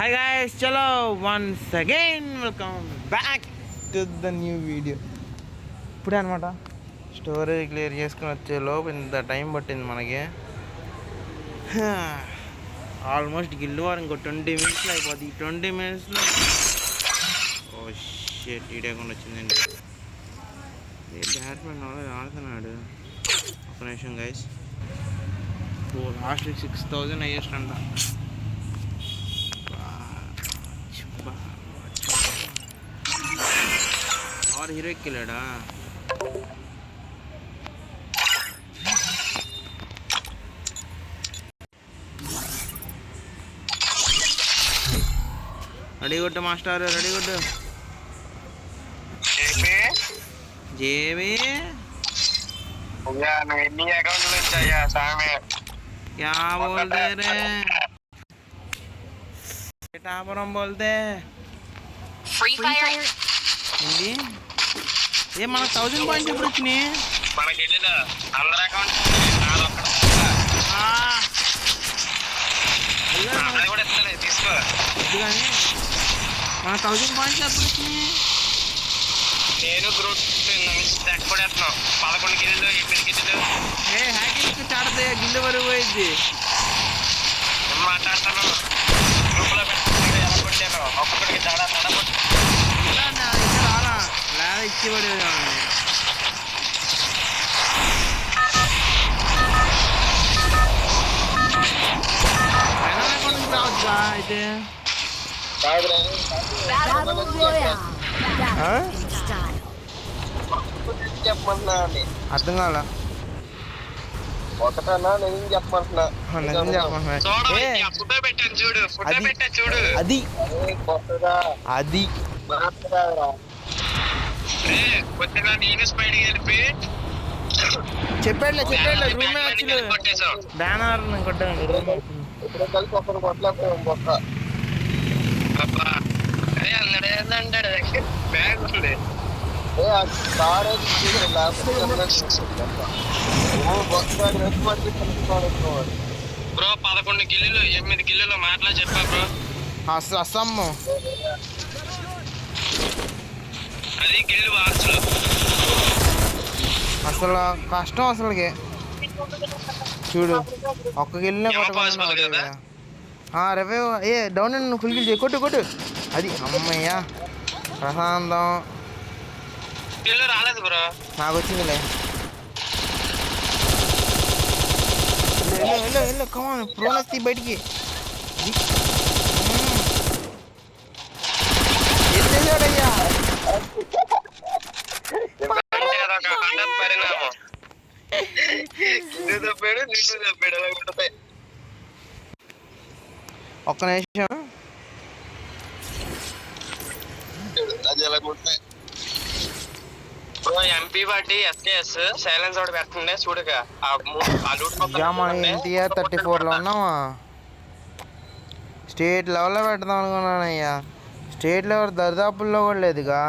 Hi guys, చలో once again welcome back to the new video. ఇప్పుడే అనమాట storage clear చేసుకుని వచ్చే లోపు ఇంత టైం పట్టింది మనకి. ఆల్మోస్ట్ గిల్లు వారు ఇంకో 20 మినిట్స్లో అయిపోద్ది. ఈ 20 మినిట్స్లో ఓ షిట్ ఈడేకుండా వచ్చిందండి. బ్యాట్మెన్ ఆడుతున్నాడు. ఒక నిమిషం గైస్. లాస్ట్ 6000 హైయెస్ట్ అంట. హీరో ఎక్కిలాడా? రెడీ కొట్టు మాస్టర్, రెడీ కొట్టు. జేబీ क्या बोलते रे? टापरम बोलते फ्री फायर ఏంటి? ఏ మన 1000 పాయింట్స్ ఎప్పుడు వచ్చినాయి? మనకి అందరూ అకౌంట్ కూడా ఇస్తలే, తీసుకో. కానీ మన 1000 పాయింట్స్ ఎప్పుడు వచ్చినాయి? నేను గ్రూప్ కూడా వేస్తున్నావు. 11 గిల్లు 8 గిల్లు. ఏ హ్యాకింగ్ చాడదే, గిల్లు వరకు పోయింది. ఏం మాట్లాడతాను? గ్రూప్లో పెట్టాను, ఎలా కొట్టాను ఒక్కొక్కడికి తడా కొట్టు. నా దగ్గర రాలా, లేదా ఇచ్చి పడేది. రావచ్చా అయితే? అర్థం కావాలా? ఒకటన్నా నేను చెప్పమంటున్నా. ఫోటో పెట్టాను చూడు, ఫోటో పెట్టా చూడు. అది అది కొద్దిగా నేను స్పైడ్కి వెళ్ళిపి చెప్పాడులే రూమ్ బ్యానర్ కొట్టాను. ఇప్పుడు కలిసి ఒకరు కొట్టలేకపోయాం బొక్క. అదే అన్నాడు బ్యాగ్ ఉంది. బ్రో 11 గిల్లులు 8 గిల్లులు మాటలా చెప్పా బ్రో. అసమ్ము అది గిల్లు వార్చులు అసలు కష్టం. అసలుకి చూడు, ఒక్క గిల్లునే కొట్టకుండా రవే. ఏ డౌన్ అండ్ ఫుల్ గిల్ చేయి, కొట్టు. అది అమ్మయ్యా ప్రశాంతం. గిల్లు రాలేదు బ్రో, నాకు వచ్చిందిలే. వెళ్ళు కమాన్, ప్రోనెస్తి బయటికి ఎత్తేసాడయ్యా. ఒక్క నిమిషం. ఎంపీ వాటి ఎస్కేఎస్ సైలెన్స్ ఒకటి పెట్టండి చూడగా. ఎన్టీఆర్ 34లో ఉన్నావా? స్టేట్ లెవెల్లో పెడదాం అనుకున్నానయ్యా. స్టేట్ లెవెల్ దరిదాపుల్లో కూడా లేదుగా.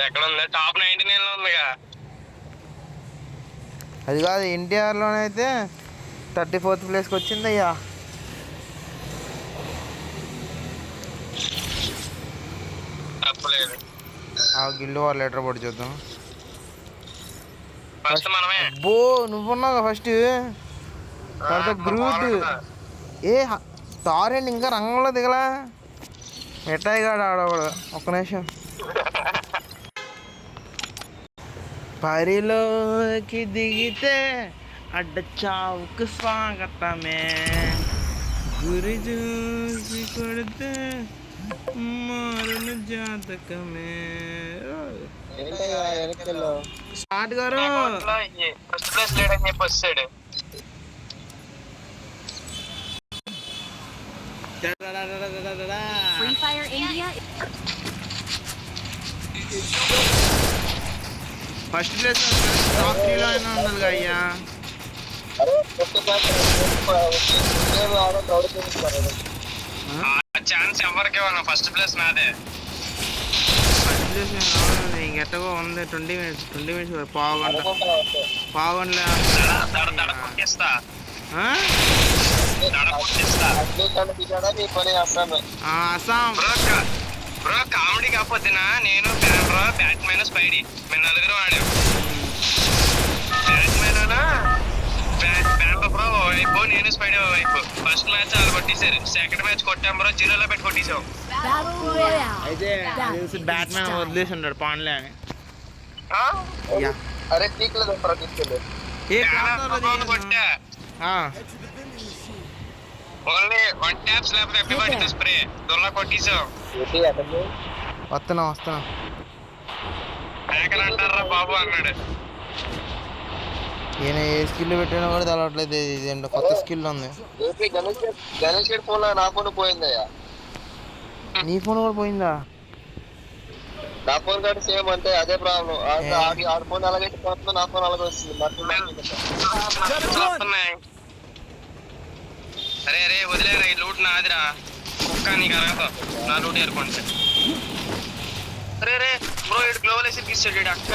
ఎక్కడ ఉంది? టాప్ 99లో ఉందిగా. అది కాదు, ఎన్టీఆర్లోనైతే 34th ప్లేస్కి వచ్చిందయ్యా. తప్పలేదు. ఆ గిల్లు వారు లెటర్ పడి చూద్దాం. ఫస్ట్ మనమే. అబ్బో నువ్వున్నావు ఫస్ట్. తర్వాత గ్రూట్. ఏ తారేండి ఇంకా రంగంలో దిగలా. మిఠాయి కాడ ఆడకూడదు. ఒక్క నిమిషం. పరిలోకి దిగితే అడ్డ చావుకు స్వాగతమే, గురి చూసి కొడితే మారును జాతకమే. స్టార్ట్ గారు ఫస్ట్ ప్లేస్ లేడని చెప్పి వస్తాడు. Free Fire India first place top 3లో అయినా ఉండాలి అయ్యా. ఛాన్స్ ఎవరికి ఇవ్వను, ఫస్ట్ ప్లేస్ నాదే. ఫస్ట్ ప్లేస్ ఇంకెట్టగా ఉంది. 20 మినిట్స్ పావుగంట కొట్టేస్తా. దడ పుట్టిస్తా. అడ్మిషన్ దిగాడా నీ పని అన్నాను. అస్సాం బ్రో కామెడీ కాకపోతేనా నేను బ్రో బ్యాట్మెన్ స్పైడీ మేము నలుగురు ఆడాం. బ్యాట్మెన్ బ్రో వైపు నేను స్పైడీ వైపు. ఫస్ట్ మ్యాచ్ వాళ్ళు కొట్టేశారు, సెకండ్ మ్యాచ్ కొట్టాం బ్రో, 0లో పెట్టి కొట్టేసాం. అయితే బ్యాట్మెన్ వదిలేసి ఉంటాడు పాన్లే అని. యా. అరే పీక్లేదు తీసుకెళ్ళి ఏ కొట్టా ఓన్లీ 1 ట్యాప్ స్లాబ్ ఎవ్రీబడి స్ప్రే దొల్ల కొట్టేసాం. వస్తున్నా హ్యాకర్ అంటారా బాబు అన్నాడు. ఈయన ఏ స్కిల్ పెట్టినా కూడా తెలవట్లేదు. ఇది కొత్త స్కిల్ ఉంది. గణేష్ ఫోన్ నా ఫోన్ పోయిందయ్యా. నీ ఫోన్ కూడా పోయిందా? నా ఫోన్ కార్డు సేమ్ అంటే అదే ప్రాబ్లం. ఆడి ఫోన్ అలాగైతే పోతుందో నా ఫోన్ అలాగే వస్తుంది. అరే అరే వదిలేరా, ఈ లూట్ నాదిరా. కుక్క నీకు అరగదు, నా లూట్ ఏర్పడి. అరే రే బ్రో ఇటు గ్లోవల్ వేసి తీసాడు అక్క.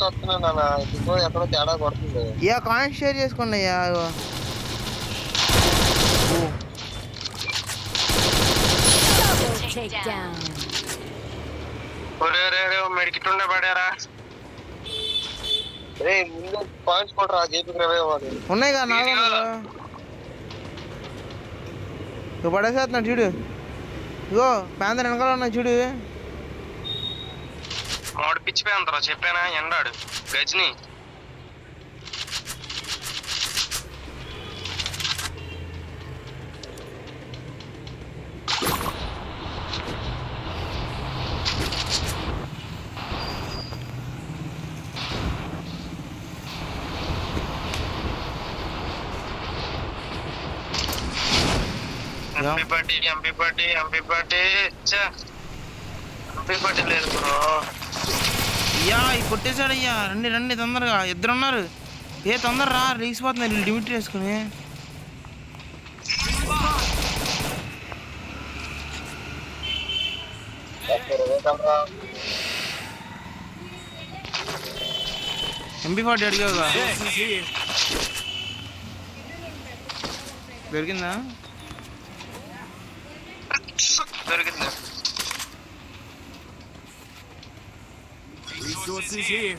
వస్తున్నాను ఇప్పుడు ఎక్కడో తేడా కొడుతుంది. యా కాయిన్ షేర్ చేసుకోండి అయ్యా. మెడికిట్ ఉండే పడారా. రే ముందు పాయింట్స్ కొట్టరా జేపీ వాడు. ఉన్నాయి కదా నాలుగు. ఇక పడేసేస్తున్నాడు చూడు. ఇగో ప్యాంతర్ వెనకాల ఉన్నాయి చూడు. వాడు పిచ్చిపోయి అంటారా చెప్పానా ఎండాడు గజని. ఎంపీ లేదు బ్రో. అయ్యా ఇది కొట్టేశాడు అయ్యా. రండి తొందరగా, ఇద్దరు ఉన్నారు. ఏ తొందర రా, రీసిపోతున్నారు వీళ్ళు డిమిట్ వేసుకుని. MP40 అడిగావుగా, దొరికిందా? దొరికింది. Resources here.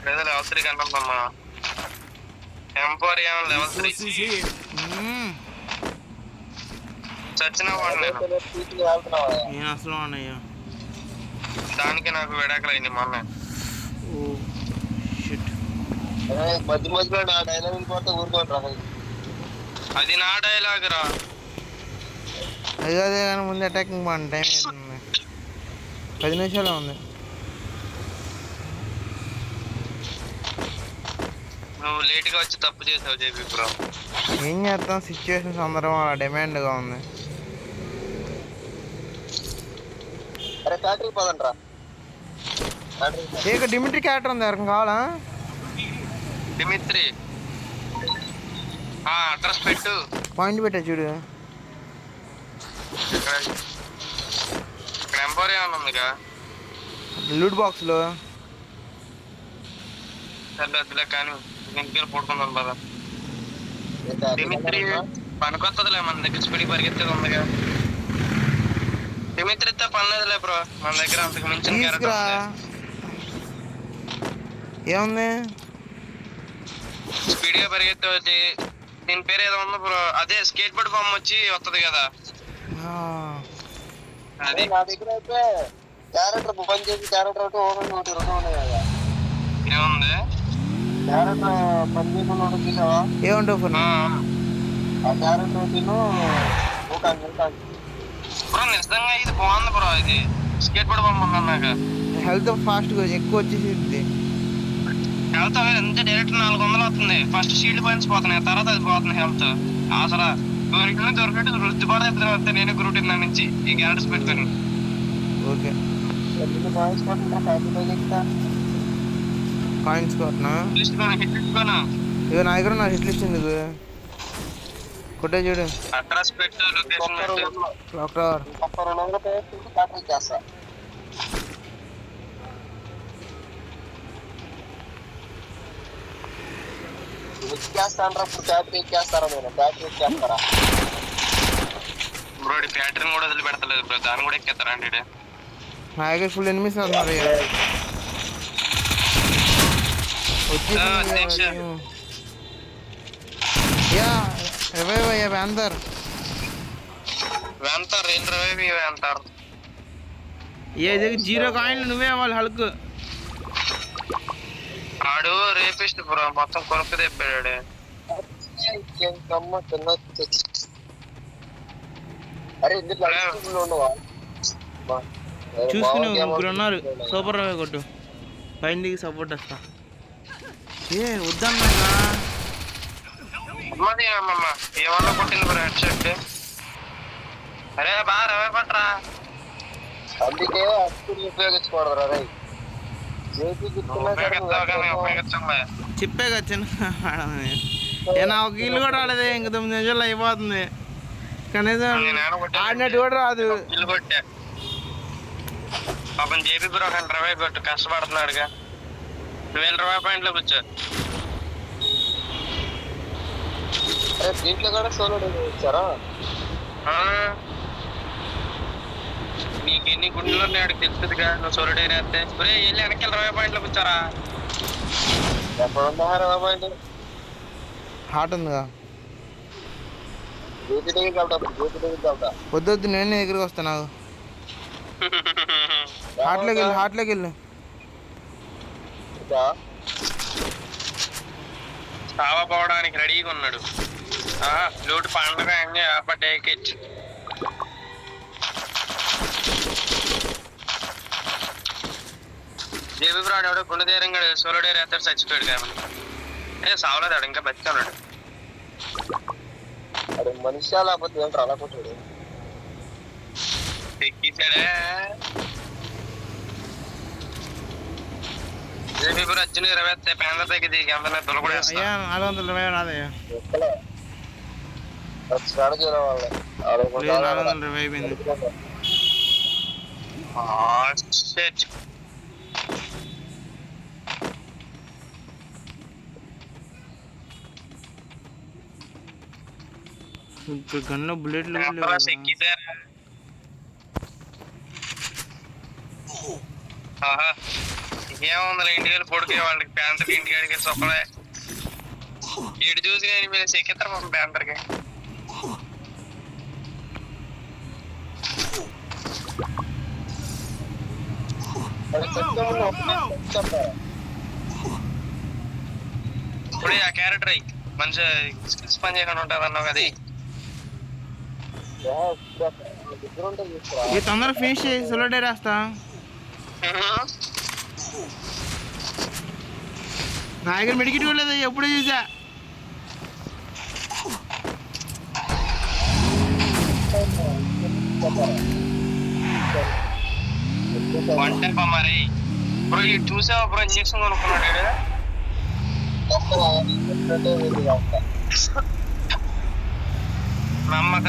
level 3 కంటున్నామా. M4 ఏమో level 3 సచిన వాడు నేను అసలు అన్నయ్యా. దానికి నాకు విడాకులు అయింది మొన్న. మధ్య మధ్యలో నా డైలాగ్ వినిపోతే ఊరుకోండి రా. అది నా డైలాగ్ రా. అదే కానీ ముందు అటాకింగ్ బాగుంది. టైం అవుతుంది, 10 నిమిషాలే ఉంది. నువ్వు లేట్గా వచ్చి తప్పు చేసావు జేపీ బ్రో. ఏం చేస్తాం, సిచ్యువేషన్ సందర్భం అలా డిమాండ్గా ఉంది. అరే ఫ్యాక్టరీ పోదండి రా. ఇక డిమిట్రీ క్యారెక్టర్ ఉంది, ఎవరికి కావాలా? డిమిత్రి అడ్రస్ పెట్టు. పాయింట్ పెట్టా చూడు. ఇక్కడ ఎంపోర్ ఏమన్నా ఉందిగా లూట్ బాక్స్లో. సర్లేదులే కానీ ఇంటికి పడుకుందాం కదా. డిమిత్రి పనికొత్తదిలే, మన దగ్గర స్పీడ్ పరిగెత్తేది ఉందిగా. డిమిత్రితో పనిలేదులే బ్రో, మన దగ్గర అంతకు మించిన క్యారెక్టర్ ఏముంది. స్పీడ్ గా పరిగెత్తే దీని పేరు ఏదో ఉంది బ్రో, అదే స్కేట్ బోర్డ్ బొమ్మ వచ్చి వస్తుంది కదా. అది నా దగ్గర అయితే క్యారెక్టర్ పని చేసి క్యారెక్టర్ ఒకటి ఓపెన్ ఒకటి రెండు ఉన్నాయి కదా. ఏముంది క్యారెక్టర్ పని చేయకుండా ఒకటి చూసావా? ఏముంటావు ఫోన్ ఆ క్యారెక్టర్ ఒకటిను బ్రో నిజంగా ఇది బాగుంది బ్రో. ఇది స్కేట్ బోర్డ్ బొమ్మ అన్నాక హెల్త్ ఫాస్ట్గా ఎక్కువ వచ్చేసిద్ది. హెల్త్ ఎంత డైరెక్ట్ 400 వస్తుంది. ఫస్ట్ షీల్డ్ పాయింట్స్ పోతున్నాయి, తర్వాత అది పోతుంది హెల్త్. అసలు దొరికినట్టు రుద్దుబాటు వస్తే నేను గ్రూటింగ్ దాని నుంచి ఈ క్యారెక్టర్స్ పెట్టుకొని. ఓకే కాయిన్స్ కొట్టినా లిస్ట్ హిట్ పెట్టుకోను. ఇక నా దగ్గర నా హిట్ లిస్ట్ ఎందుకు కొట్టే చూడు. అడ్రస్ పెట్టు, లొకేషన్ పెట్టు. క్లాక్ టవర్ బ్యాటరీ చేస్తా. ఎక్కేస్తా అంటారా? ఇప్పుడు బ్యాటరీ ఎక్కేస్తారా? నేను బ్యాటరీ ఎక్కేస్తారా? బ్రో బ్యాటరీని కూడా వదిలి పెడతలేదు బ్రో, దాన్ని కూడా ఎక్కేస్తారా అంటే నా దగ్గర ఫుల్ ఎనిమిస్ అన్నారు. వచ్చేసి యా రివైవ్ అయ్యా వ్యాంతర్. వెంటారు ఏం రవి వెంటారు. ఏ దగ్గర 0 కాయిన్లు నువ్వే వాళ్ళు హల్క్. ఆడు రేపిస్ట్ బ్రో, మొత్తం కొనుక్కు తెప్పాడు. అరే ఇందులో ఉండవా? చూసుకుని ముగ్గురు ఉన్నారు. సూపర్ రవే కొట్టు, బైండికి సపోర్ట్ వస్తా. ఏ వద్దన్నా అమ్మది అమ్మమ్మ ఏమన్నా కొట్టింది బ్రో హెడ్ షర్ట్. అరే బాగా రవే పట్రా. అందుకే అప్పుడు ఉపయోగించుకోవడరా రై. చెప్పే కదా చిన్న నా ఒక ఇల్లు కూడా రాలేదే. ఇంక 9 నిమిషాలు అయిపోతుంది. కనీసం ఆడినట్టు కూడా రాదు. ఇల్లు కొట్టా పాపం జేబీ బ్రో 100 రూపాయలు కొట్టు, కష్టపడుతున్నాడుగా. 1000 రూపాయల పాయింట్లో కూర్చో. దీంట్లో కూడా సోలో ఇచ్చారా? నీకు ఎన్ని గుండెలు ఉన్నాయి ఆడికి తెలుస్తుందిగా. నువ్వు సోలో డైరీ వేస్తే వెళ్ళి వెనక్కి 20 పాయింట్లో కూర్చోరా. ఎప్పుడుందా 20 పాయింట్? హాట్ ఉందిగా. జ్యోతి దగ్గరికి వెళ్తా. వద్దొద్దు నేనే దగ్గరికి వస్తా. నాకు హాట్లోకి వెళ్ళు. చావా పోవడానికి రెడీగా ఉన్నాడు. లూట్ పండుగ టేక్ జేబీ బ్రాడ్ ఎవడో గుండె ధైర్యంగా సోలో డైరీ వేస్తాడు, చచ్చిపోయాడు కాబట్టి సావలేదు. ఆడు ఇంకా బతికే ఉన్నాడు. అరే మనిషి లేకపోతే ఏంటో అలా కొట్టాడు. ఎక్కిసాడే జేబీ బ్రో వచ్చిన 20 పేందర్ తగ్గింది. ఎంత దులపడే 420 రాదయ్యా. స్టార్ట్ చేయడం వల్ల 420 అయిపోయింది. ఇప్పుడు గన్లో బుల్లెట్లు ఏముంది ఇంటికి వెళ్ళి పొడికే వాళ్ళకి ప్యాంతర్ ఇంటికి అడిగి చొక్కలే ఇటు చూసి నేను మీరు చెక్కిస్తారు ప్యాంతర్కి. ఇప్పుడు ఆ క్యారెక్టర్ అయ్యి మంచిగా స్కిల్స్ పని చేయకుండా ఉంటుంది అన్నావు కదా. ఈ తొందరగా ఫినిష్ చేసి సోలో డైరీ రాస్తా. నా దగ్గర మెడికిట్ కూడా లేదు, ఎప్పుడూ చూసా. వంట మరి ఇప్పుడు ఇటు చూసావా బ్రో ఇంజక్షన్ కొనుక్కున్నాడు. నమ్మక